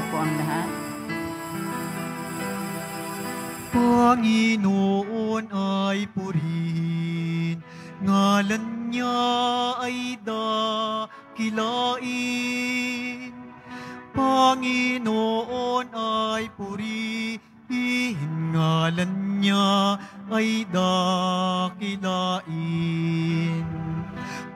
na po ang lahat. Panginoon ay purihin, ngalan niya ay dakilain. Panginoon ay purihin, ngalan niya ay dakilain.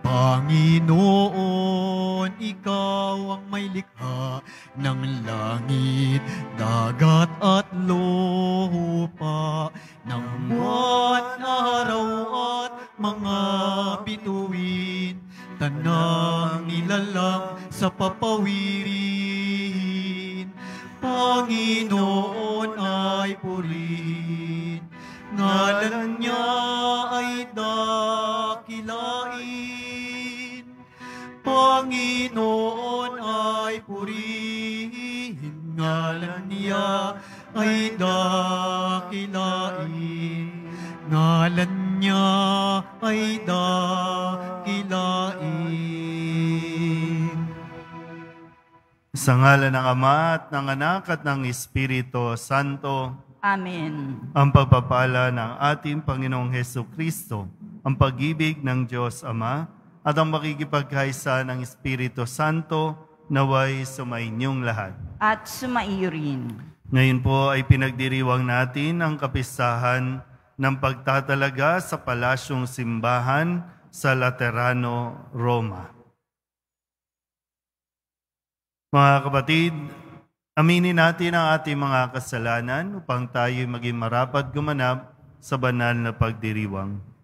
Panginoon, ikaw ang may likha ng langit, dagat at lupa, ng buwan, araw at mga bituin, tanang nilalang sa papawirin. Panginoon ay purihin, ngalan niya ay dakilain. Panginoon ay purihin, ngalan niya ay dakilain. Ngalan niya ay dakilain. Sa ngalan ng Ama at ng Anak at ng Espiritu Santo. Amen. Ang pagpapala ng ating Panginoong Hesukristo, ang pag-ibig ng Diyos Ama, at ang makikipagkaisa ng Espiritu Santo naway sumainyong lahat. At sumaiyo rin. Ngayon po ay pinagdiriwang natin ang kapistahan ng pagtatalaga sa Palasyong Simbahan sa Laterano, Roma. Mga kapatid, aminin natin ang ating mga kasalanan upang tayo maging marapat gumanap sa banal na pagdiriwang.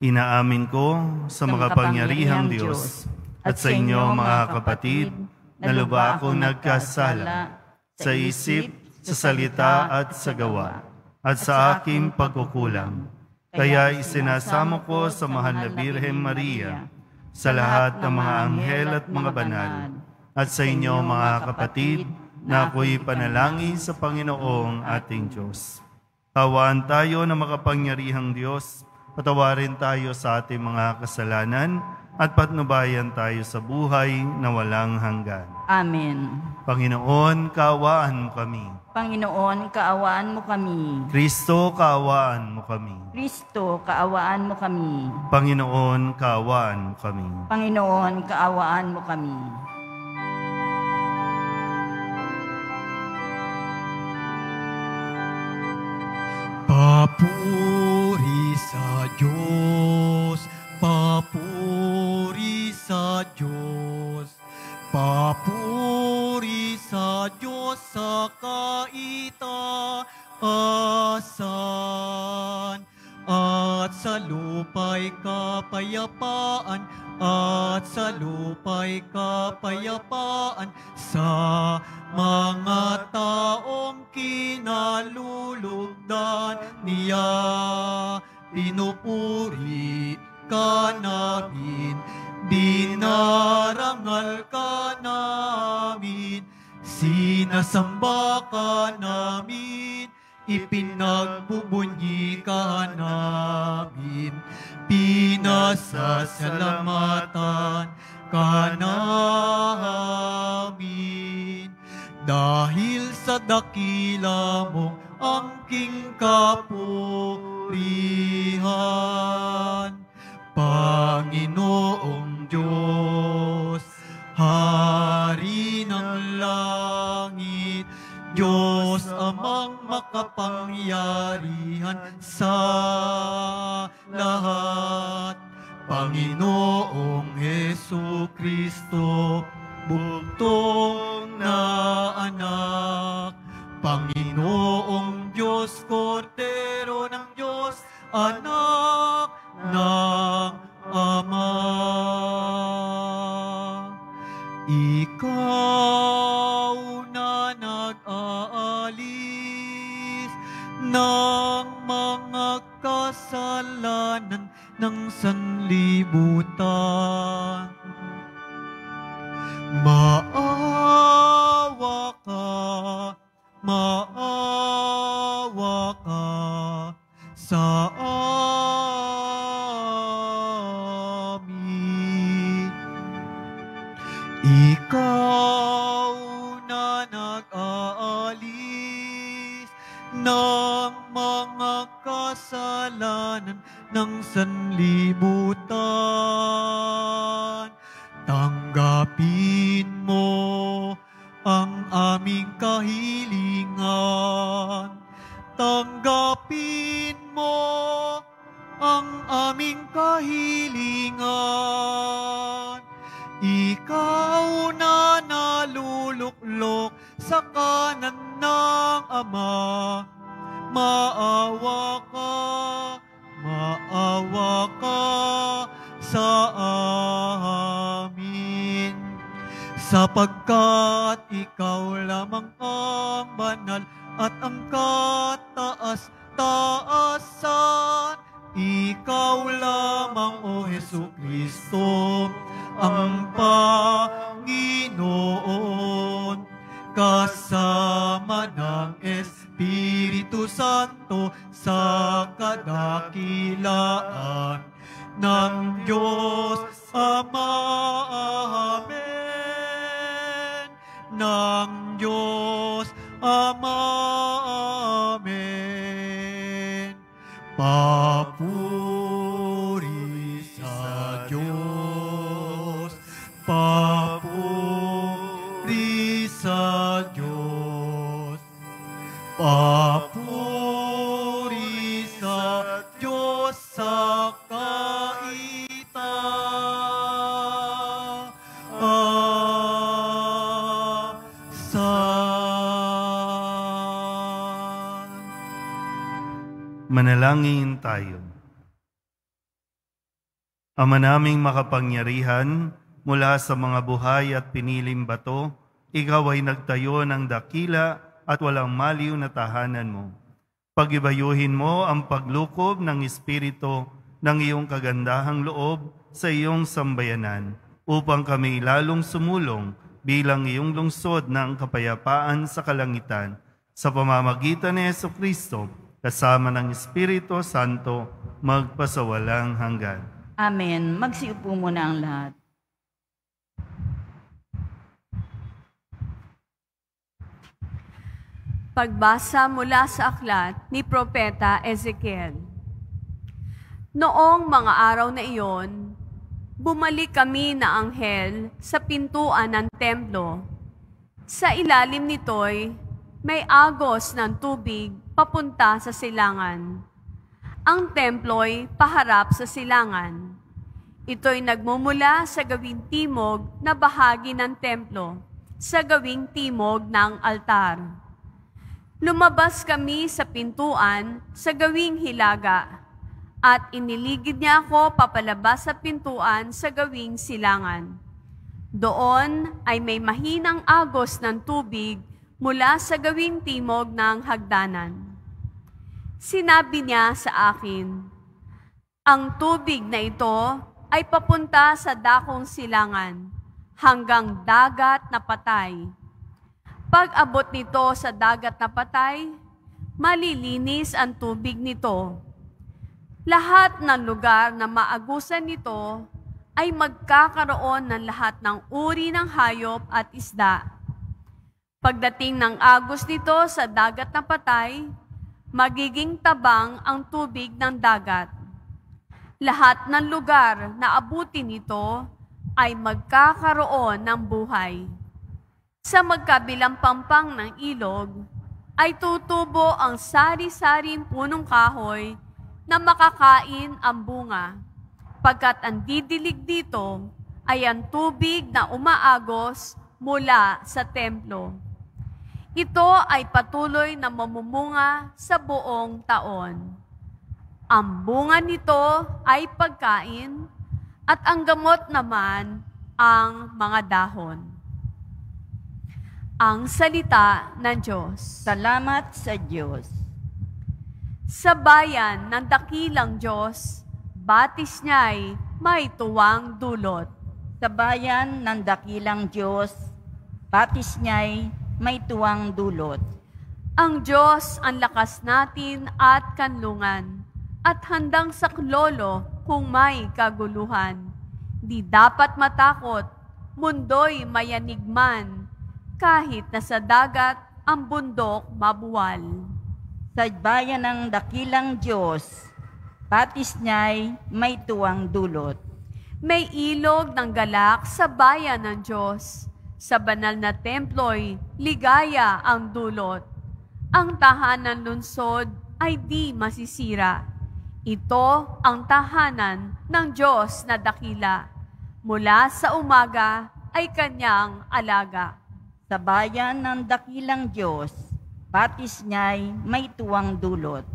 Inaamin ko sa makapangyarihang Diyos at sa inyo mga kapatid na lubha akong nagkasala sa isip, sa salita at sa gawa at sa aking pagkukulang. Kaya isinasamo ko sa mahal na Birhen Maria, sa lahat ng mga anghel at mga banal, at sa inyo mga kapatid na ako'y panalangin sa Panginoong ating Diyos. Tawaan tayo ng makapangyarihang Diyos, patawarin tayo sa ating mga kasalanan at patnubayan tayo sa buhay na walang hanggan. Amen. Panginoon, kaawaan mo kami. Panginoon, kaawaan mo kami. Kristo, kaawaan mo kami. Kristo, kaawaan mo kami. Panginoon, kaawaan mo kami. Panginoon, kaawaan mo kami. Papuri sa Diyos, papuri sa Diyos, papuri sa Diyos sa kaitaasan, at sa lupa'y kapayapaan, at sa lupa'y kapayapaan sa mga taong kinalulugdan niya. Pinupuri ka namin, dinarangal ka namin, sinasamba ka namin, ipinagbubunyi ka namin, pinasasalamatan ka namin. Dahil sa dakila mong angking kapurihan, Panginoong Diyos, Hari ng langit, Diyos amang makapangyarihan sa lahat, Panginoong Hesukristo, bugtong na anak, Panginoong Diyos, Kordero ng Diyos, anak ng Ama. Ikaw na nag-aalis ng mga kasalanan ng sanlibutan, maawa ka sa amin. Ikaw ang aming kahilingan. Tanggapin mo ang aming kahilingan. Ikaw na naluluklok sa kanan ng Ama. Maawa ka sa amin. Sapagkat ikaw lamang ang banal at ang kataas-taasan. Ikaw lamang, O Jesucristo, ang Panginoon, kasama ng Espiritu Santo sa kadakilaan ng Diyos Ama. Amen. Ng Diyos Ama. Amen. Papuri sa Diyos. Papuri sa Diyos. Papuri sa Diyos sa Manalangin tayo. Ama naming makapangyarihan, mula sa mga buhay at piniling bato, ikaw ay nagtayo ng dakila at walang maliw na tahanan mo. Pagibayuhin mo ang paglukob ng Espiritu ng iyong kagandahang loob sa iyong sambayanan, upang kami lalong sumulong bilang iyong lungsod ng kapayapaan sa kalangitan, sa pamamagitan ni Jesucristo, kasama ng Espiritu Santo, magpasawalang hanggan. Amen. Magsiupo muna ang lahat. Pagbasa mula sa aklat ni Propeta Ezekiel. Noong mga araw na iyon, bumalik kami na anghel sa pintuan ng templo. Sa ilalim nito'y may agos ng tubig papunta sa silangan. Ang templo'y paharap sa silangan. Ito'y nagmumula sa gawing timog na bahagi ng templo, sa gawing timog ng altar. Lumabas kami sa pintuan sa gawing hilaga, at iniligid niya ako papalabas sa pintuan sa gawing silangan. Doon ay may mahinang agos ng tubig mula sa gawing timog ng hagdanan. Sinabi niya sa akin, ang tubig na ito ay papunta sa dakong silangan, hanggang dagat na patay. Pag-abot nito sa dagat na patay, malilinis ang tubig nito. Lahat ng lugar na maagusan nito ay magkakaroon ng lahat ng uri ng hayop at isda. Pagdating ng agos nito sa dagat na patay, magiging tabang ang tubig ng dagat. Lahat ng lugar na abutin nito ay magkakaroon ng buhay. Sa magkabilang pampang ng ilog ay tutubo ang sari-saring punong kahoy na makakain ang bunga, pagkat ang didilig dito ay ang tubig na umaagos mula sa templo. Ito ay patuloy na mamumunga sa buong taon. Ang bunga nito ay pagkain, at ang gamot naman ang mga dahon. Ang salita ng Diyos. Salamat sa Diyos. Sa bayan ng dakilang Diyos, batis niya'y may tuwang dulot. Sa bayan ng dakilang Diyos, batis niya'y may tuwang dulot. Ang Diyos ang lakas natin at kanlungan, at handang saklolo kung may kaguluhan. Di dapat matakot, mundo'y mayanigman, kahit na sa dagat ang bundok mabuwal. Sa bayan ng dakilang Diyos, batis niya'y may tuwang dulot. May ilog ng galak sa bayan ng Diyos, Sa banal na templo'y ligaya ang dulot. Ang tahanan lungsod ay di masisira. Ito ang tahanan ng Diyos na dakila. Mula sa umaga ay kanyang alaga. Sa bayan ng dakilang Diyos, batis niya'y may tuwang dulot.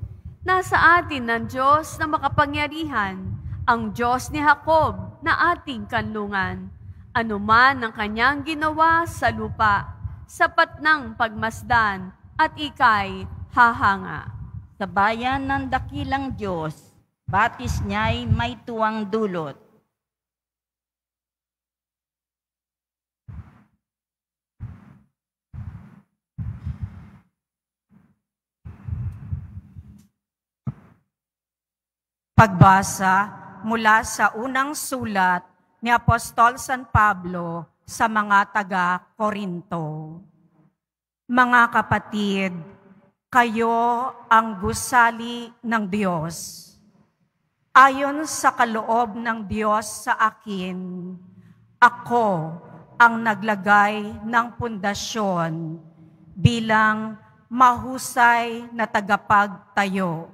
Nasa atin ng Diyos na makapangyarihan, ang Diyos ni Jacob na ating kanlungan. Anuman ang kanyang ginawa sa lupa, sapat ng pagmasdan at ika'y hahanga. Sa bayan ng dakilang Diyos, batis niya'y may tuwang dulot. Pagbasa mula sa unang sulat ni Apostol San Pablo sa mga taga-Korinto. Mga kapatid, kayo ang gusali ng Diyos. Ayon sa kaloob ng Diyos sa akin, ako ang naglagay ng pundasyon bilang mahusay na tagapagtayo.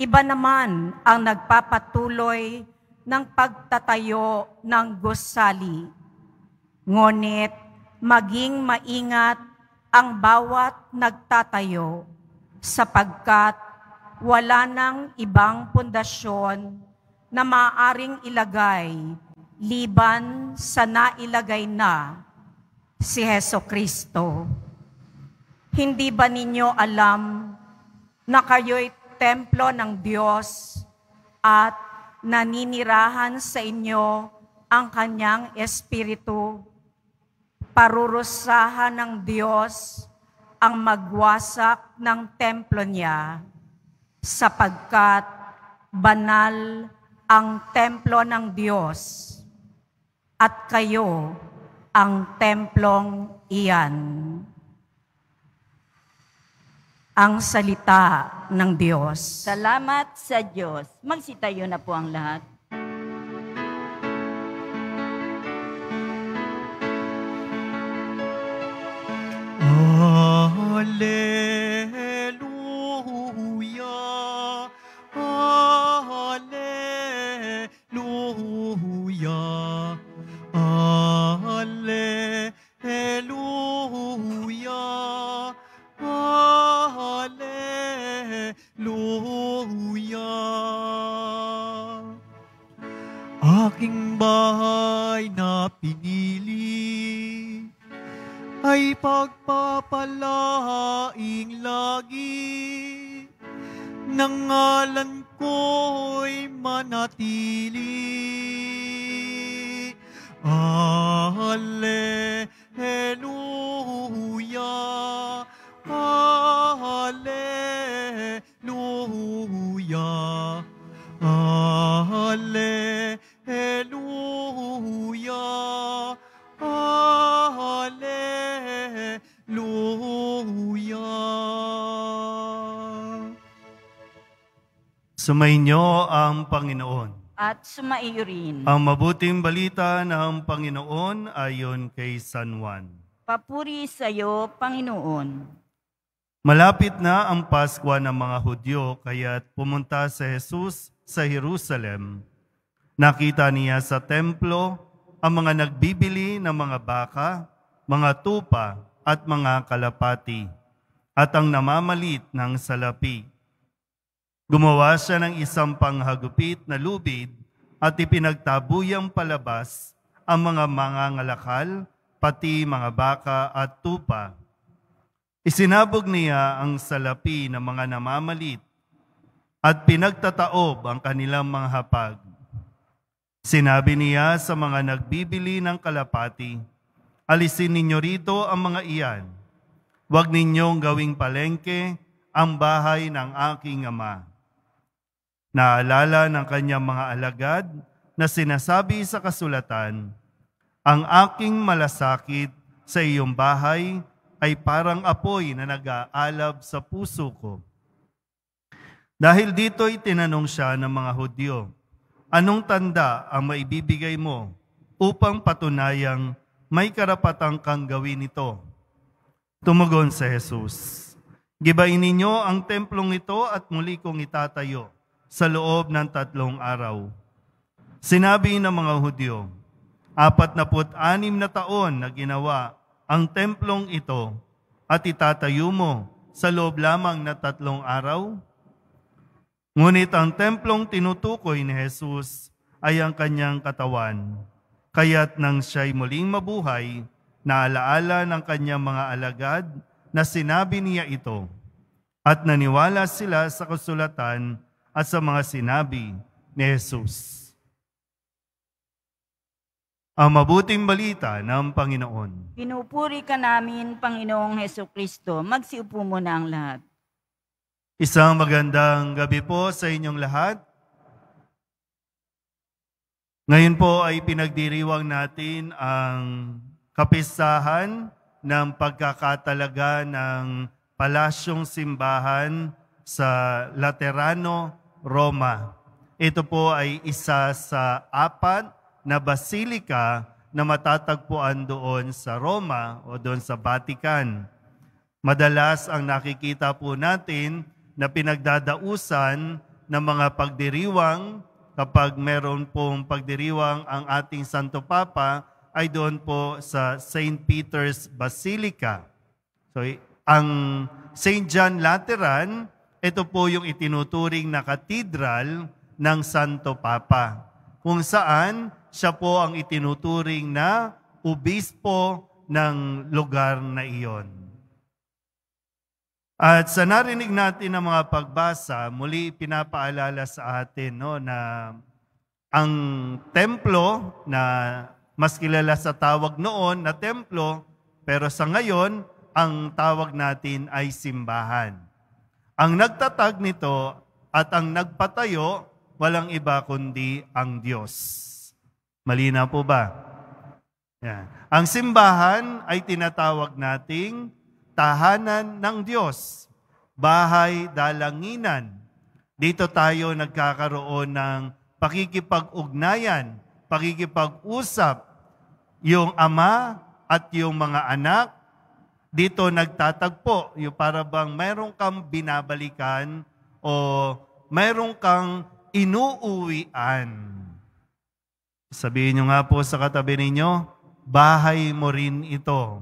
Iba naman ang nagpapatuloy ng pagtatayo ng gusali. Ngunit maging maingat ang bawat nagtatayo sapagkat wala nang ibang pundasyon na maaaring ilagay liban sa nailagay na si Hesukristo. Hindi ba ninyo alam na kayo'y templo ng Diyos at naninirahan sa inyo ang kanyang Espiritu? Parurusahan ng Diyos ang magwasak ng templo niya, sapagkat banal ang templo ng Diyos at kayo ang templong iyan. Ang salita ng Diyos. Salamat sa Diyos. Magsitayo na po ang lahat. Hallelujah, hallelujah, hallelujah, hallelujah. Aking bahay na pinili ay pagpapalaing lagi, ng ngalan ko'y manatili. Hallelujah, hallelujah, hallelujah, hallelujah. Sumainyo ang Panginoon. At sumaiyo rin. Ang mabuting balita ng Panginoon ayon kay San Juan. Papuri sa iyo, Panginoon. Malapit na ang Pasko ng mga Hudyo, kaya't pumunta si Jesus sa Jerusalem. Nakita niya sa templo ang mga nagbibili ng mga baka, mga tupa at mga kalapati, at ang namamalit ng salapi. Gumawa siya ng isang panghagupit na lubid at ipinagtabuyang palabas ang mga mangangalakal, pati mga baka at tupa. Isinabog niya ang salapi ng mga namamalit at pinagtataob ang kanilang mga hapag. Sinabi niya sa mga nagbibili ng kalapati, alisin ninyo rito ang mga iyan. Huwag ninyong gawing palengke ang bahay ng aking ama. Naalala ng kanyang mga alagad na sinasabi sa kasulatan, ang aking malasakit sa iyong bahay ay parang apoy na nag-aalab sa puso ko. Dahil dito'y tinanong siya ng mga Hudyo, anong tanda ang maibibigay mo upang patunayang may karapatang kang gawin ito. Tumugon si Jesus, gibain ninyo ang templong ito at muli kong itatayo sa loob ng 3 araw. Sinabi ng mga Hudyo, 46 na taon na ginawa ang templong ito at itatayo mo sa loob lamang na 3 araw? Ngunit ang templong tinutukoy ni Jesus ay ang kanyang katawan. Kaya't nang siya'y muling mabuhay, naalaala ng kanyang mga alagad na sinabi niya ito, at naniwala sila sa kasulatan at sa mga sinabi ni Jesus. Ang mabuting balita ng Panginoon. Pinupuri ka namin, Panginoong Hesukristo. Magsiupo muna ang lahat. Isang magandang gabi po sa inyong lahat. Ngayon po ay pinagdiriwang natin ang kapistahan ng pagkakatalaga ng Palasyong Simbahan sa Laterano, Roma. Ito po ay isa sa 4 na basilika na matatagpuan doon sa Roma o doon sa Vatican. Madalas ang nakikita po natin na pinagdadausan ng mga pagdiriwang kapag meron pong pagdiriwang ang ating Santo Papa ay doon po sa St. Peter's Basilica. So, ang St. John Lateran, ito po yung itinuturing na katedral ng Santo Papa, kung saan siya po ang itinuturing na obispo ng lugar na iyon. At sa narinig natin ng mga pagbasa, muli pinapaalala sa atin na ang templo na mas kilala sa tawag noon na templo, pero sa ngayon, ang tawag natin ay simbahan. Ang nagtatag nito at ang nagpatayo, walang iba kundi ang Diyos. Malinaw po ba? Yan. Ang simbahan ay tinatawag nating tahanan ng Diyos, bahay dalanginan. Dito tayo nagkakaroon ng pakikipag-ugnayan, pakikipag-usap. Yung ama at yung mga anak, dito nagtatagpo. Yung para bang mayroon kang binabalikan o mayroon kang inuuwian. Sabihin nyo nga po sa katabi ninyo, bahay mo rin ito.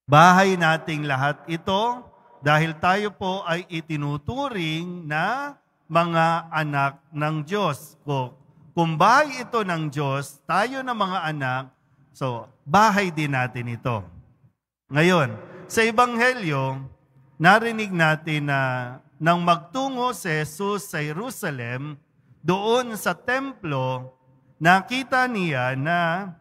Bahay nating lahat ito dahil tayo po ay itinuturing na mga anak ng Diyos. Kung bahay ito ng Diyos, tayo na mga anak, so bahay din natin ito. Ngayon, sa Ebanghelyo, narinig natin na nang magtungo si Jesus sa Jerusalem, doon sa templo, nakita niya na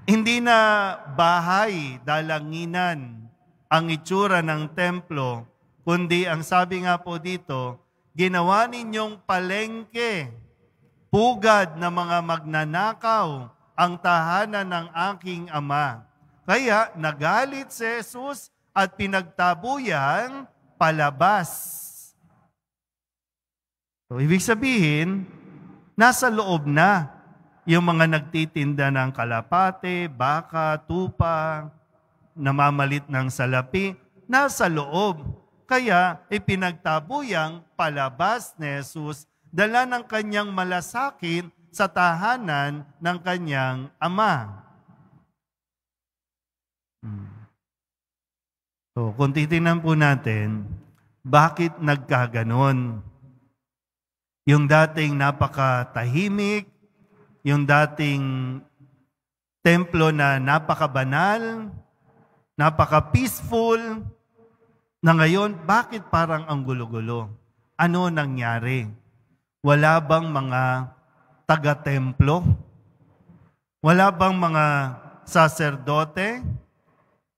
hindi na bahay, dalanginan ang itsura ng templo, kundi ang sabi nga po dito, ginawa ninyong palengke, pugad na mga magnanakaw, ang tahanan ng aking ama. Kaya nagalit si Jesus at pinagtabuyang palabas. So, ibig sabihin, nasa loob na yung mga nagtitinda ng kalapate, baka, tupa, namamalit ng salapi, nasa loob. Kaya ipinagtabuyang palabas ni Jesus, dala ng kanyang malasakit sa tahanan ng kanyang ama. So, kung titingnan po natin, bakit nagkaganon? Yung dating napakatahimik, yung dating templo na napakabanal, napaka-peaceful, na ngayon, bakit parang ang gulo-gulo? Ano nangyari? Wala bang mga taga-templo? Wala bang mga saserdote?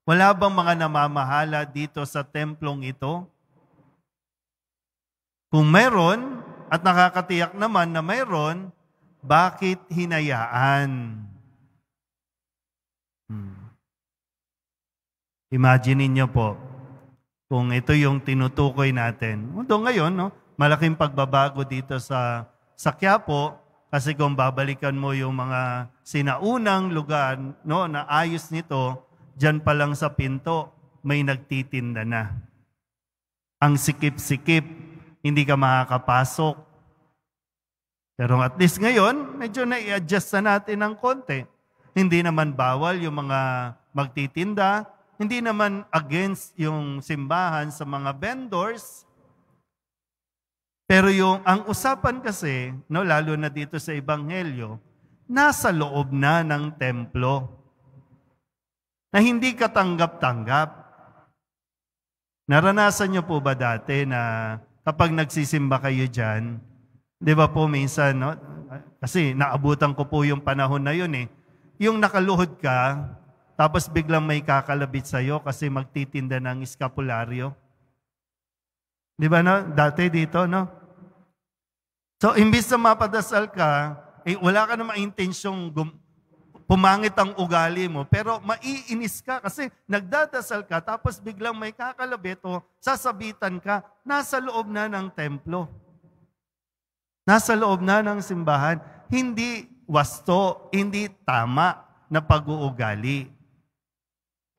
Wala bang mga namamahala dito sa templong ito? Kung meron, at nakakatiyak naman na meron, bakit hinayaan? Imagine niyo po, kung ito yung tinutukoy natin. Ngayon, malaking pagbabago dito sa Quiapo, Kasi kung babalikan mo yung mga sinaunang lugar, no, na ayos nito, dyan pa lang sa pinto, may nagtitinda na. Ang sikip-sikip, hindi ka makakapasok. Pero at least ngayon, medyo na-i-adjust na natin ng konti. Hindi naman bawal yung mga magtitinda, hindi naman against yung simbahan sa mga vendors. Pero ang usapan kasi, no, lalo na dito sa Ebanghelyo, nasa loob na ng templo. Na hindi katanggap-tanggap. Naranasan niyo po ba dati na kapag nagsisimba kayo dyan, di ba po minsan, no? Kasi naabutan ko po yung panahon na yun eh. Yung nakaluhod ka, tapos biglang may kakalabit sa'yo kasi magtitinda ng eskapularyo. Di ba no? Dati dito, no? So, imbis na mapadasal ka, wala ka namang intensyong pumangit ang ugali mo, pero maiinis ka kasi nagdadasal ka, tapos biglang may kakalabit o sasabitan ka, nasa loob na ng templo. Nasa loob na ng simbahan. Hindi wasto, hindi tama na pag-uugali.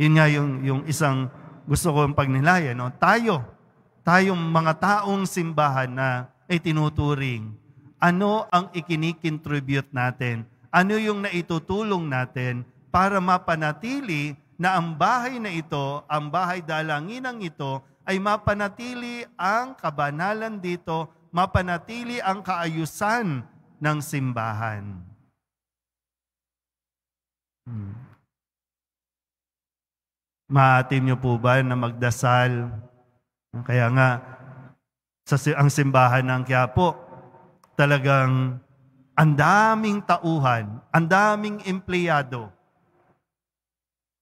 Yun nga yung isang gusto kong pagnilaya. No? Tayong mga taong simbahan na ay tinuturing. Ano ang ikinikontribute natin? Ano yung naitutulong natin para mapanatili na ang bahay na ito, ang bahay dalanginang ito, ay mapanatili ang kabanalan dito, mapanatili ang kaayusan ng simbahan. Maatim niyo po ba na magdasal? Kaya nga, ang simbahan ng Quiapo, talagang ang daming tauhan, ang daming empleyado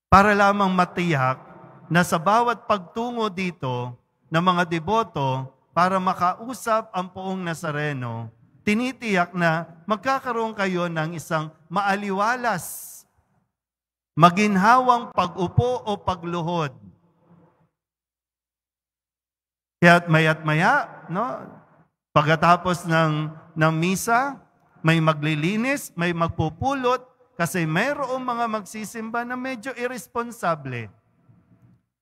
para lamang matiyak na sa bawat pagtungo dito ng mga deboto para makausap ang poong Nazareno, tinitiyak na magkakaroon kayo ng isang maaliwalas, maginhawang pag-upo o pagluhod. Kaya't maya't maya, no? Pagkatapos ng misa, may maglilinis, may magpupulot, kasi mayroong mga magsisimba na medyo irresponsable.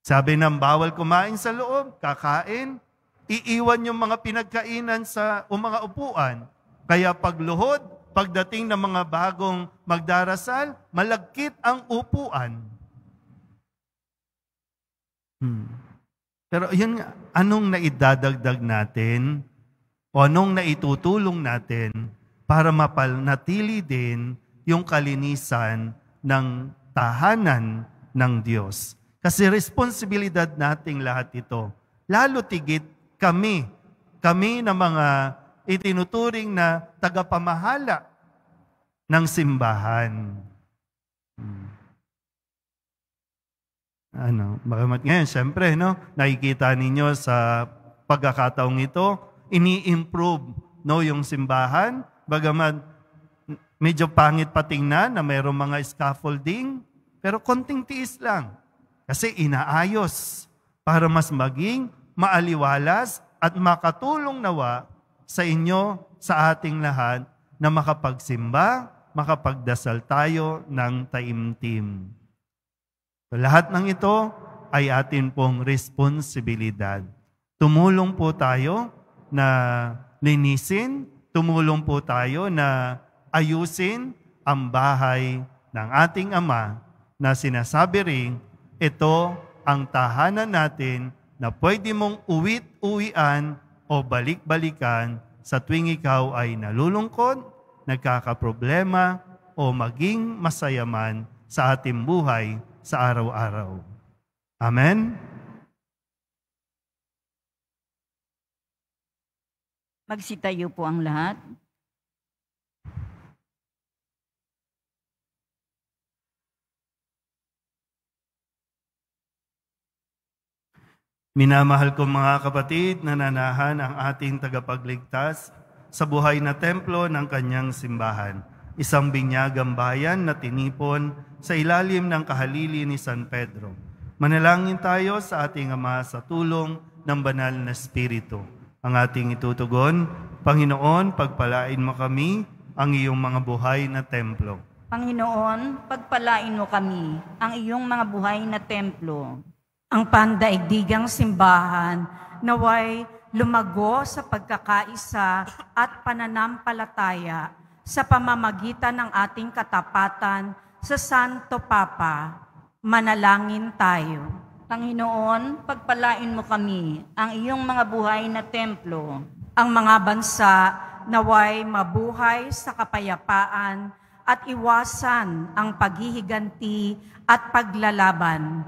Sabi ng bawal kumain sa loob, kakain, iiwan yung mga pinagkainan o mga upuan. Kaya pagluhod, pagdating ng mga bagong magdarasal, malagkit ang upuan. Pero yun nga, anong naidadagdag natin o anong naitutulong natin para mapanatili din yung kalinisan ng tahanan ng Diyos. Kasi responsibilidad nating lahat ito. Lalo tigit kami na mga itinuturing na tagapamahala ng simbahan. Ngayon, syempre, no, nakikita ninyo sa pagkakataong ito, ini-improve, no, yung simbahan. Bagaman medyo pangit patingnan na mayroong mga scaffolding, pero konting tiis lang. Kasi inaayos para mas maging maaliwalas at makatulong nawa sa inyo, sa ating lahat, na makapagsimba, makapagdasal tayo ng taimtim. So, lahat ng ito ay atin pong responsibilidad. Tumulong po tayo na linisin, tumulong po tayo na ayusin ang bahay ng ating Ama na sinasabi rin, ito ang tahanan natin na pwede mong uwian o balik-balikan sa tuwing ikaw ay nalulungkot, nagkakaproblema o maging masayaman sa ating buhay sa araw-araw. Amen? Magsitayo po ang lahat. Minamahal ko mga kapatid, nananahan ang ating tagapagligtas sa buhay na templo ng kanyang simbahan. Isang binyagang bayan na tinipon sa ilalim ng kahalili ni San Pedro. Manalangin tayo sa ating Ama sa tulong ng banal na Espiritu. Ang ating itutugon, Panginoon, pagpalain mo kami ang iyong mga buhay na templo. Panginoon, pagpalain mo kami, ang iyong mga buhay na templo. Ang pandaigdigang simbahan naway lumago sa pagkakaisa at pananampalataya sa pamamagitan ng ating katapatan sa Santo Papa. Manalangin tayo. Panginoon, pagpalain mo kami, ang iyong mga buhay na templo. Ang mga bansa naway mabuhay sa kapayapaan at iwasan ang paghihiganti at paglalaban.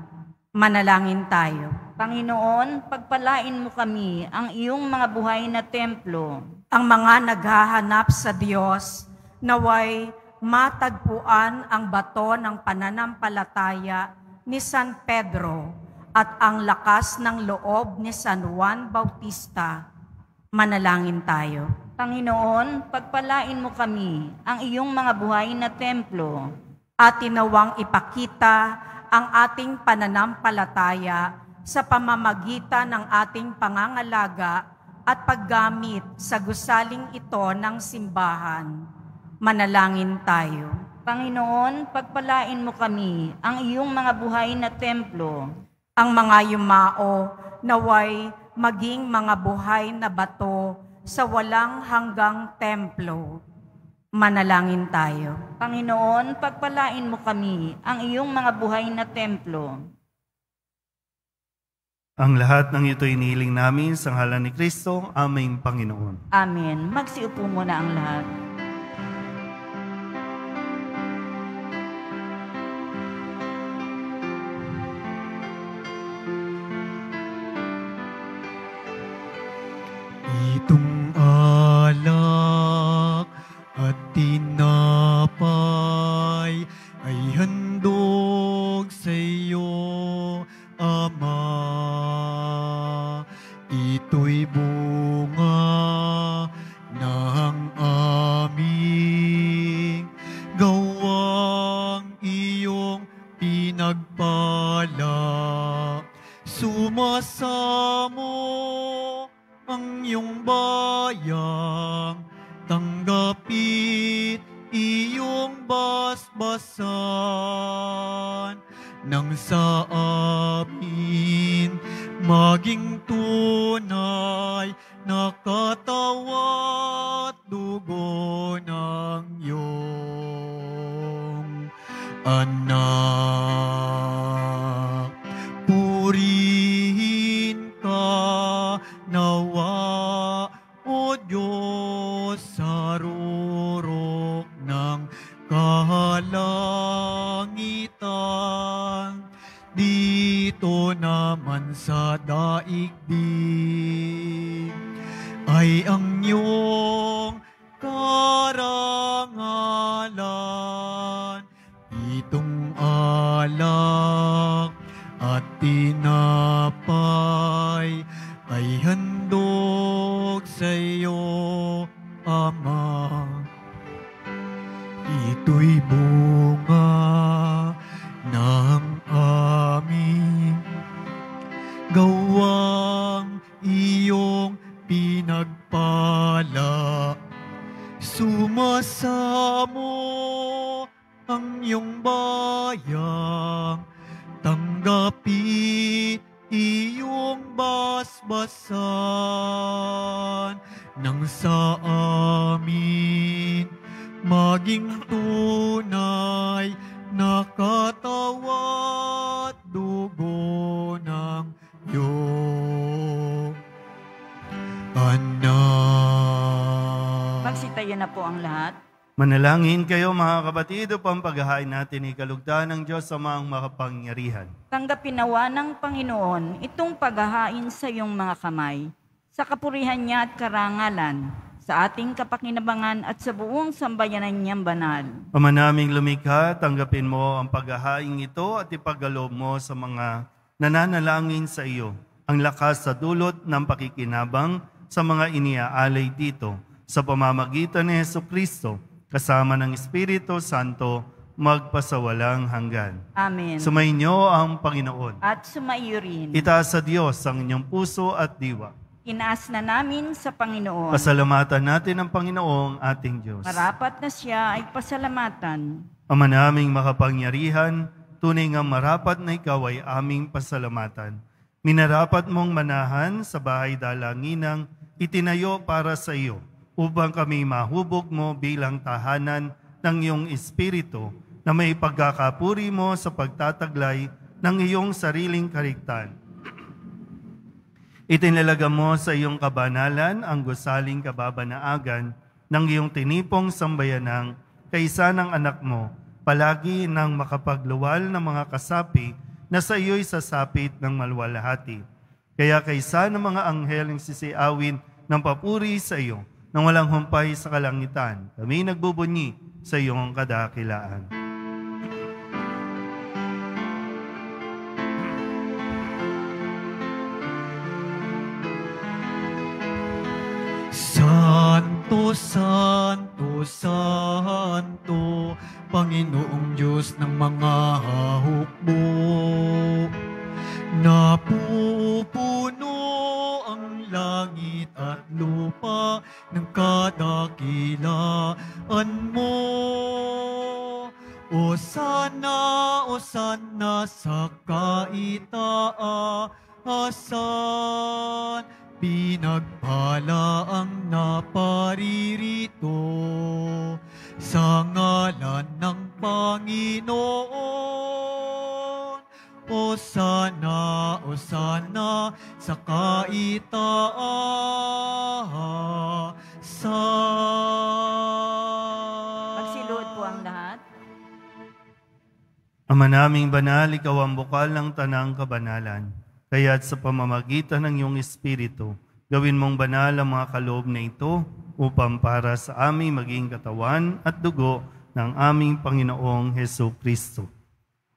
Manalangin tayo. Panginoon, pagpalain mo kami, ang iyong mga buhay na templo. Ang mga naghahanap sa Diyos naway matagpuan ang bato ng pananampalataya ni San Pedro at ang lakas ng loob ni San Juan Bautista. Manalangin tayo. Panginoon, pagpalain mo kami, ang iyong mga buhay na templo. At tinawang ipakita ang ating pananampalataya sa pamamagitan ng ating pangangalaga at paggamit sa gusaling ito ng simbahan. Manalangin tayo. Panginoon, pagpalain mo kami, ang iyong mga buhay na templo. Ang mga yumao naway maging mga buhay na bato sa walang hanggang templo. Manalangin tayo. Panginoon, pagpalain mo kami, ang iyong mga buhay na templo. Ang lahat ng ito'y inihiling namin sa ngalan ni Kristo, aming Panginoon. Amen. Magsiupo muna ang lahat. Itong alak at tinapay ay handog sa iyo, Ama. Ito'y bunga ng aming gawang iyong pinagpala. Sumasamo ang iyong bayang, tanggapit iyong basbasan, nang sa amin maging tunay na katawan at dugo ng iyong anak. Purihin ka nawa, O Diyos, sa rurok ng kahalangitan, dito naman sa daigdig ay ang iyong karangalan. Itong alak at tinapay ay handog sa iyo, Ama. Ito'y bunga ng aming gawang iyong pinagpala. Sumasamo ang iyong bayang, tanggapit iyong basbasan, nang sa amin maging tunay na katawan at dugo ng iyong anak. Magsitayo na po ang lahat. Manalangin kayo mga kapatid upang paghahain natin ikalugdan ng Diyos sa mga makapangyarihan. Tanggapin nawa ng Panginoon itong paghahain sa iyong mga kamay, sa kapurihan niya at karangalan, sa ating kapakinabangan at sa buong sambayanan niyang banal. Ama naming lumikha, tanggapin mo ang paghahain ito at ipagkaloob mo sa mga nananalangin sa iyo ang lakas sa dulot ng pakikinabang sa mga iniaalay dito sa pamamagitan ni Jesucristo, kasama ng Espiritu Santo, magpasawalang hanggan. Amen. Sumainyo ang Panginoon. At sumaiyo rin. Itaas sa Diyos ang inyong puso at diwa. Inaas na namin sa Panginoon. Pasalamatan natin ang Panginoong ating Diyos. Marapat na siya ay pasalamatan. Ama naming makapangyarihan, tunay nga marapat na ikaw ay aming pasalamatan. Minarapat mong manahan sa bahay dalanginang itinayo para sa iyo, upang kami mahubog mo bilang tahanan ng iyong Espiritu, na may pagkakapuri mo sa pagtataglay ng iyong sariling kariktan. Itinalaga mo sa iyong kabanalan ang gusaling kababanaagan ng iyong tinipong sambayanang kaisa ng anak mo, palagi nang makapagluwal ng mga kasapi na sa iyo'y sasapit ng malwalhati. Kaya kaisa ng mga anghel ang sisiawin ng papuri sa iyo, nang walang humpay sa kalangitan, kami nagbubunyi sa iyong kadakilaan. Santo, Santo, Santo, Panginoong Diyos ng mga hukbo. Napupuno ang langit at lupa ng kadakilaan mo. Osana, Osana sa kaitaasan, pinagpala ang naparirito sa ngalan ng Panginoon. Osana, Osana sa kaitaasan. Magsiluhod po ang lahat. Ama naming banal, ikaw ang bukal ng tanang kabanalan. Kaya't sa pamamagitan ng iyong Espiritu, gawin mong banal ang mga kaloob na ito upang para sa aming maging katawan at dugo ng aming Panginoong Hesukristo.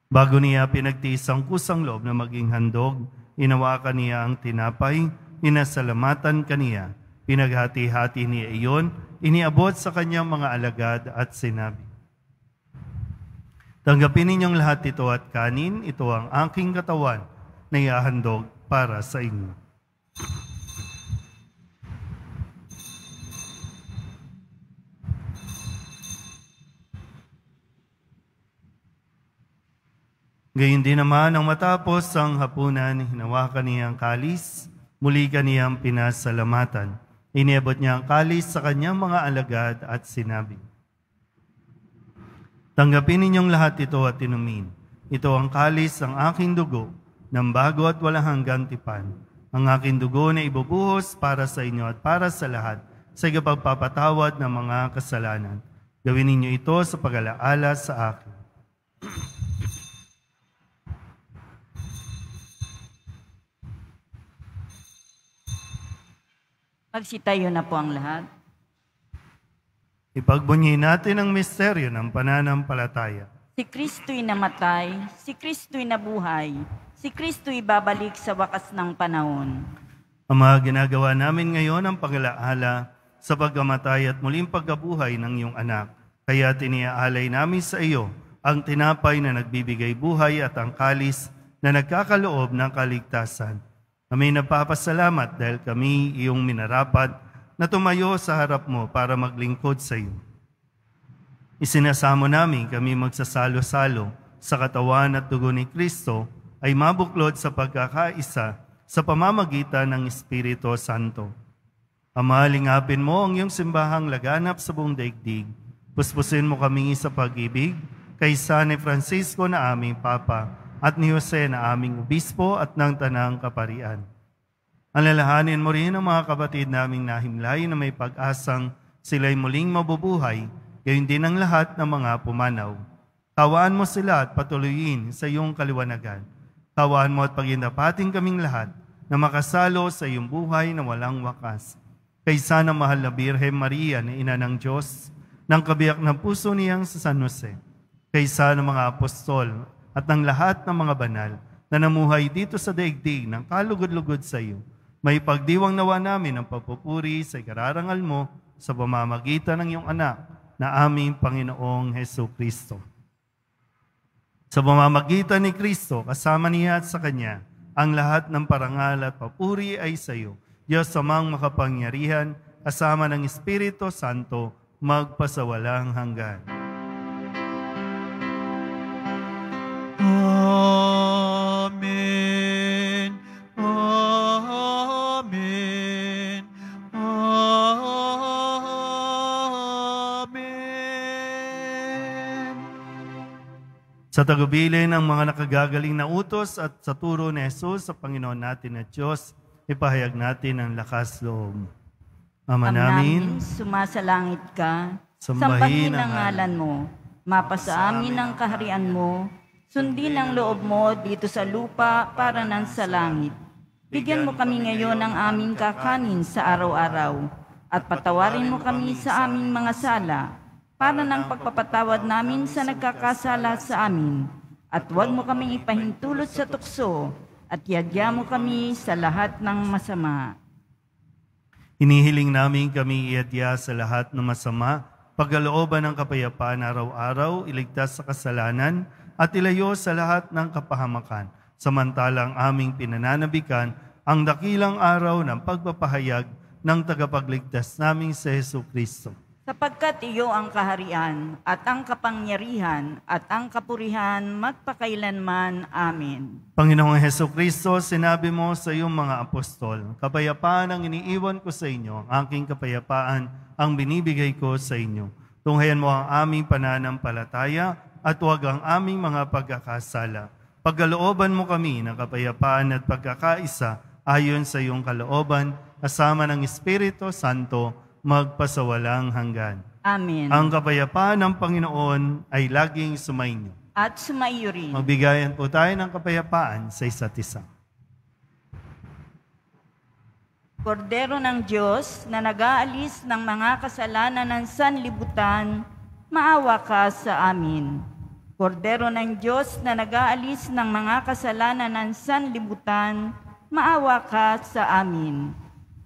Bago niya pinagtiis ang kusang loob na maging handog, inawakan niya ang tinapay, pinasalamatan kaniya, pinaghati-hati niya iyon, iniabot sa kanyang mga alagad at sinabi, "Tanggapin ninyong lahat ito at kanin, ito ang aking katawan na iahandog para sa inyo." Gayun din naman ang matapos ang hapunan, hinawakan niya ang kalis, muli kaniyang pinasalamatan. Iniabot niya ang kalis sa kanyang mga alagad at sinabi, "Tanggapin ninyong lahat ito at inumin. Ito ang kalis ng aking dugo, ng bago at walang hanggang tipan. Ang aking dugo na ibubuhos para sa inyo at para sa lahat sa pagpapatawad ng mga kasalanan. Gawin ninyo ito sa pag-alaala sa akin." Magsitayo na po ang lahat. Ipagbunyi natin ang misteryo ng pananampalataya. Si Kristo'y namatay, si Kristo'y nabuhay, si Kristo'y babalik sa wakas ng panahon. Ama, ginagawa namin ngayon ang pag-alaala sa pagkamatay at muling pagkabuhay ng iyong anak. Kaya tiniaalay namin sa iyo ang tinapay na nagbibigay buhay at ang kalis na nagkakaloob ng kaligtasan. Kami nagpapasalamat dahil kami iyong minarapat na tumayo sa harap mo para maglingkod sa iyo. Isinasamo namin kami magsasalo-salo sa katawan at dugo ni Kristo ay mabuklod sa pagkakaisa sa pamamagitan ng Espiritu Santo. Ama, lingapin mo ang iyong simbahang laganap sa buong daigdig. Puspusin mo kami sa pag-ibig kaysa ni Francisco na aming Papa at ni Jose na aming Obispo at ng Tanang Kaparian. Alalahanin mo rin ang mga kapatid naming nahimlay na may pag-asang sila'y muling mabubuhay, gayon din ang lahat ng mga pumanaw. Tawaan mo sila at patuloyin sa iyong kaliwanagan. Tawaan mo at pagindapating kaming lahat na makasalo sa iyong buhay na walang wakas. Kaysa ng mahal na Birhen Maria na Ina ng Diyos, ng kabiyak ng puso niyang sa San Jose, kaysa ng mga apostol at ng lahat ng mga banal na namuhay dito sa daigdig ng kalugod-lugod sa iyo, may pagdiwang nawa namin ang pagpupuri sa ikararangal mo sa pamamagitan ng iyong anak na aming Panginoong Hesukristo. Sa pamamagitan ni Kristo, kasama niya at sa Kanya, ang lahat ng parangal at papuri ay sa iyo, Diyos amang makapangyarihan, kasama ng Espiritu Santo, magpasawalang hanggan. Amen. Amen. Amen. Sa tagubilin ng mga nakagagaling na utos at sa turo ni Jesus sa Panginoon natin at Diyos, ipahayag natin ang lakas loob. Ama namin, sumasalangit ka, sambahin sambahin ang ngalan mo, mapasa amin ang kaharian mo, sundin ang loob mo dito sa lupa para nan sa langit. Bigyan mo kami ngayon ng aming kakanin sa araw-araw, at patawarin mo kami sa aming mga sala, para ng pagpapatawad namin sa nagkakasala sa amin. At huwag mo kaming ipahintulot sa tukso, at yadya mo kami sa lahat ng masama. hinihiling namin kami iadya sa lahat ng masama, pagkalooban ng kapayapaan araw-araw, iligtas sa kasalanan, at ilayo sa lahat ng kapahamakan, samantalang aming pinananabikan ang dakilang araw ng pagpapahayag ng tagapagligtas naming si Jesucristo. Sapagkat iyo ang kaharian, at ang kapangyarihan, at ang kapurihan, magpakailanman. Amen. Panginoong Jesucristo, sinabi mo sa iyong mga apostol, kapayapaan ang iniiwan ko sa inyo, ang aking kapayapaan ang binibigay ko sa inyo. Tunghayan mo ang aming pananampalataya at huwag ang aming mga pagkakasala. Pagkalooban mo kami ng kapayapaan at pagkakaisa ayon sa iyong kalooban, kasama ng Espiritu Santo, magpasawalang hanggan. Amen. Ang kapayapaan ng Panginoon ay laging sumainyo. At sumaiyo rin. Magbigayan po tayo ng kapayapaan sa isa't isa. Kordero ng Diyos na nag-aalis ng mga kasalanan ng sanlibutan, maawa ka sa amin. Kordero ng Diyos na nag-aalis ng mga kasalanan ng sanlibutan, maawa ka sa amin.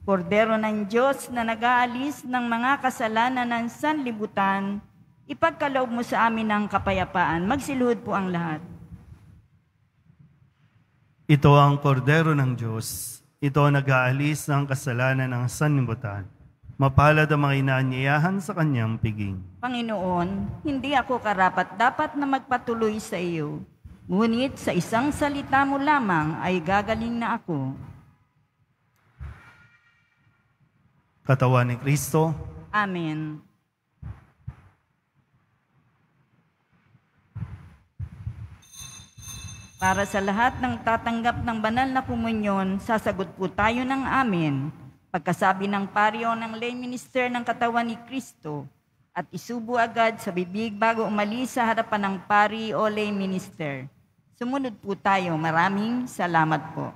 Kordero ng Diyos na nag-aalis ng mga kasalanan ng sanlibutan, ipagkaloob mo sa amin ang kapayapaan. Magsiluhod po ang lahat. Ito ang kordero ng Diyos. Ito ang nag-aalis ng kasalanan ng sanlibutan. Mapalad ang mga inaanyayahan sa kanyang piging. Panginoon, hindi ako karapat-dapat na magpatuloy sa iyo. Ngunit sa isang salita mo lamang ay gagaling na ako. Katawan ni Kristo, Amen. Para sa lahat ng tatanggap ng banal na komunyon, sasagot po tayo ng amen. Pagkasabi ng paryo ng lay minister ng katawan ni Kristo, at isubo agad sa bibig bago umalis sa harapan ng pari o lay minister. Sumunod po tayo. Maraming salamat po.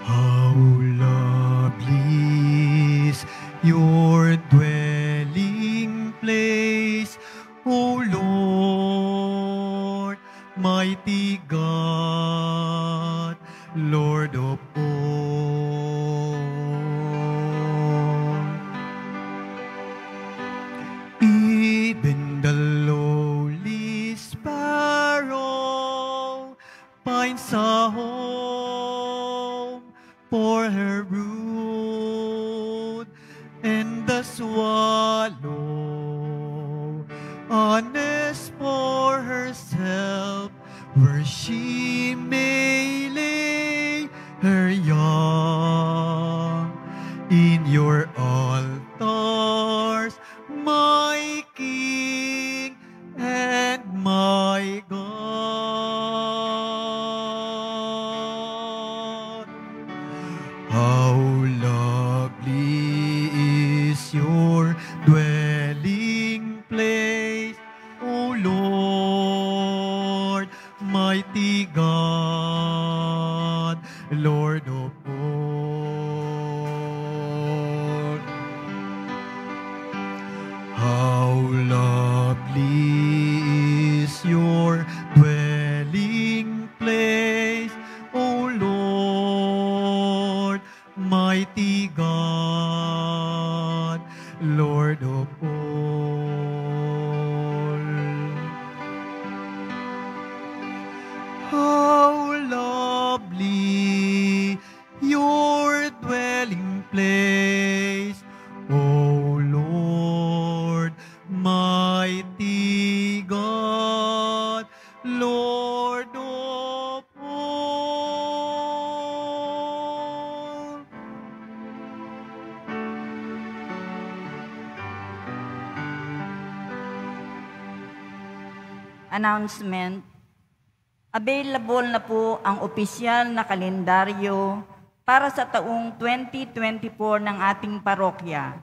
How lovely is your dwelling place, O Lord, mighty God, Lord of all. Even the lowly sparrow finds a home for her brood, and the swallow a nest for herself, where she may lay her young. In your altars, my King and my God. How lovely is your dwelling place, O Lord, mighty God, Lord of all. How lovely is your dwelling Lord of all. How lovely your dwelling place, O Lord, mighty God, Lord of all. Announcement. Available na po ang opisyal na kalendaryo para sa taong 2024 ng ating parokya.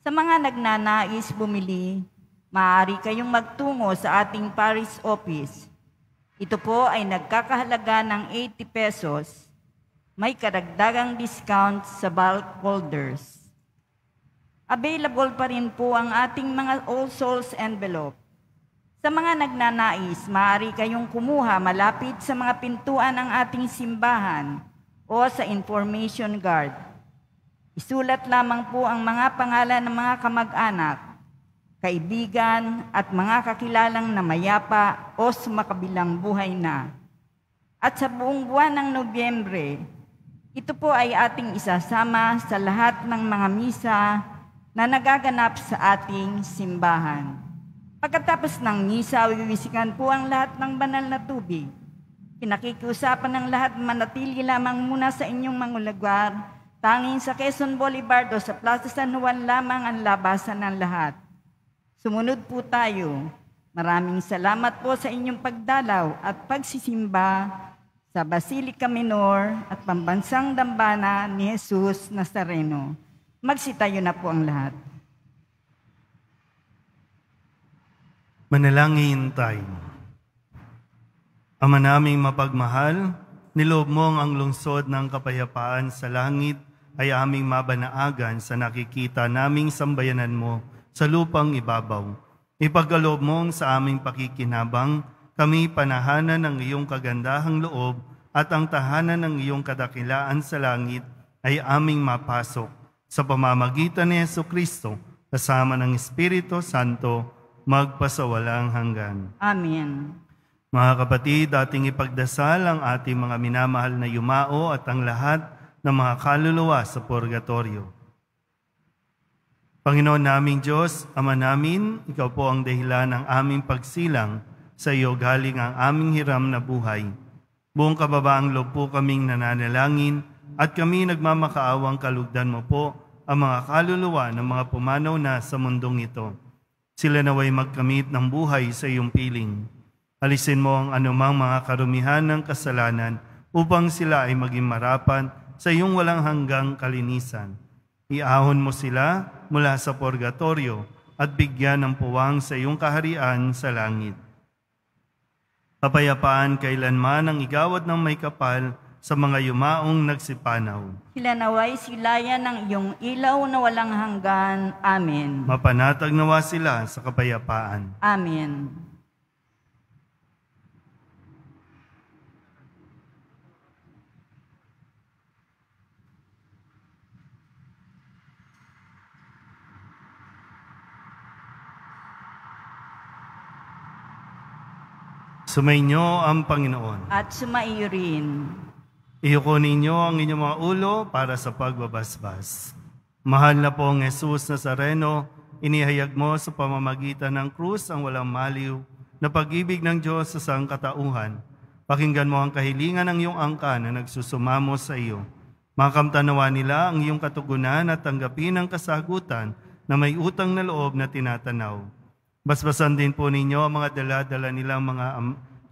Sa mga nagnanais bumili, maaari kayong magtungo sa ating parish office. Ito po ay nagkakahalaga ng 80 pesos. May karagdagang discount sa bulk holders. Available pa rin po ang ating mga All Souls envelope. Sa mga nagnanais, maaari kayong kumuha malapit sa mga pintuan ng ating simbahan o sa information guard. Isulat lamang po ang mga pangalan ng mga kamag-anak, kaibigan at mga kakilalang na mayapa o sumakabilang buhay na. At sa buong buwan ng Nobyembre, ito po ay ating isasama sa lahat ng mga misa na nagaganap sa ating simbahan. Pagkatapos ng misa, wiwisikan po ang lahat ng banal na tubig. Pinakikiusapan ng lahat manatili lamang muna sa inyong mga lugar, tanging sa Quezon Boulevard o sa Plaza San Juan lamang ang labasan ng lahat. Sumunod po tayo. Maraming salamat po sa inyong pagdalaw at pagsisimba sa Basilica Minor at Pambansang Dambana ni Jesus Nazareno. Magsitayo na po ang lahat. Manalangin tayo. Ama naming mapagmahal, niloob mo ang lungsod ng kapayapaan sa langit ay aming mabanaagan sa nakikita naming sambayanan mo sa lupang ibabaw. Ipagkaloob mo sa aming pakikinabang, kami panahanan ng iyong kagandahang loob at ang tahanan ng iyong kadakilaan sa langit ay aming mapasok sa pamamagitan ni Jesucristo kasama ng Espiritu Santo magpasawalang hanggan. Amen. Mga kapatid, ating ipagdasal ang ating mga minamahal na yumao at ang lahat ng mga kaluluwa sa purgatorio. Panginoon naming Diyos, Ama namin, Ikaw po ang dahilan ng aming pagsilang, sa iyo galing ang aming hiram na buhay. Buong kababaang loob po kaming nananalangin at kami nagmamakaawang kalugdan mo po ang mga kaluluwa ng mga pumanaw na sa mundong ito. Sila naway magkamit ng buhay sa iyong piling. Alisin mo ang anumang mga karumihan ng kasalanan upang sila ay maging marapan sa iyong walang hanggang kalinisan. Iahon mo sila mula sa purgatorio at bigyan ng puwang sa iyong kaharian sa langit. Kapayapaan kailanman ang igawad ng may kapal sa mga yumaong nagsipanaw. Sila naway silayan ng iyong ilaw na walang hanggan. Amen. Mapanatag nawa sila sa kapayapaan. Amen. Sumainyo ang Panginoon. At sumaiyo rin. Iyuko ninyo ang inyong mga ulo para sa pagbabasbas. Mahal na pong Jesus Nazareno, inihayag mo sa pamamagitan ng krus ang walang maliw na pag-ibig ng Diyos sa sangkatauhan. Pakinggan mo ang kahilingan ng iyong angka na nagsusumamo sa iyo. Makamtanawa nila ang iyong katugunan at tanggapin ang kasagutan na may utang na loob na tinatanaw. Basbasan din po ninyo ang mga dala-dala nilang mga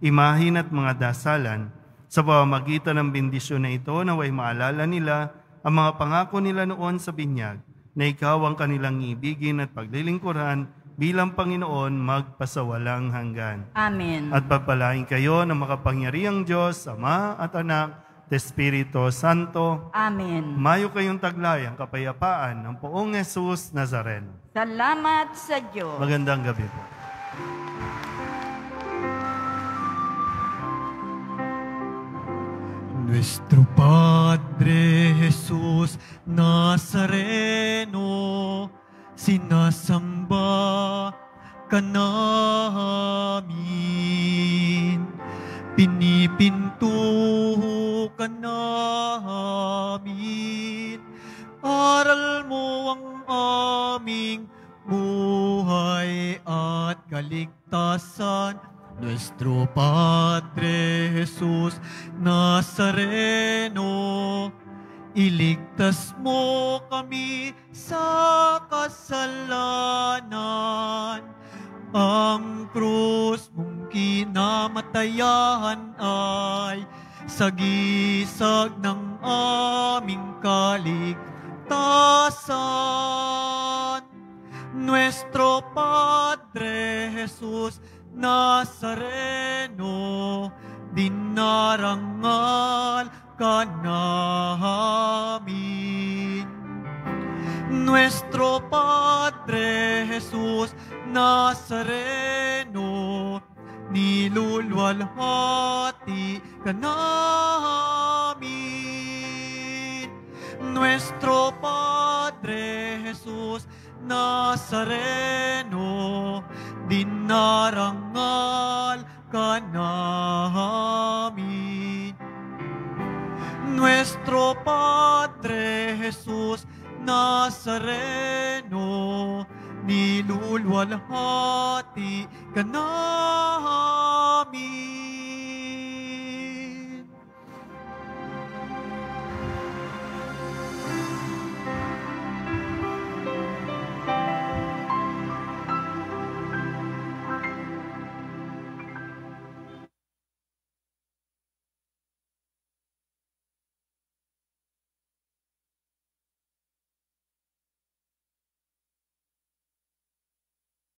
imahin at mga dasalan. Sa pamamagitan ng bendisyon na ito, naway maalala nila ang mga pangako nila noon sa binyag, na ikaw ang kanilang ibigin at paglilingkuran bilang Panginoon magpasawalang hanggan. Amen. At pagpalain kayo ng makapangyarihang Diyos, Ama at Anak, at Espiritu Santo. Amen. Mayo kayong taglay ang kapayapaan ng Poong Jesus Nazareno. Salamat sa Diyos. Magandang gabi po. Nuestro Padre Jesús Nazareno, sinasamba ka namin. Pinipinto ka namin. Aral mo ang aming buhay at kaligtasan. Nuestro Padre Jesus Nazareno, iligtas mo kami sa kasalanan. Ang krus mong kinamatayan ay sagisag ng aming kaligtasan. Nuestro Padre Jesus Nazareno, dinarangal ka namin. Nuestro Padre Jesus Nazareno, nilulwalhati ka namin. Nuestro Padre Jesus Nazareno, dinarangal ka namin. Nuestro Padre Jesus Nazareno, nilulwalhati ka namin.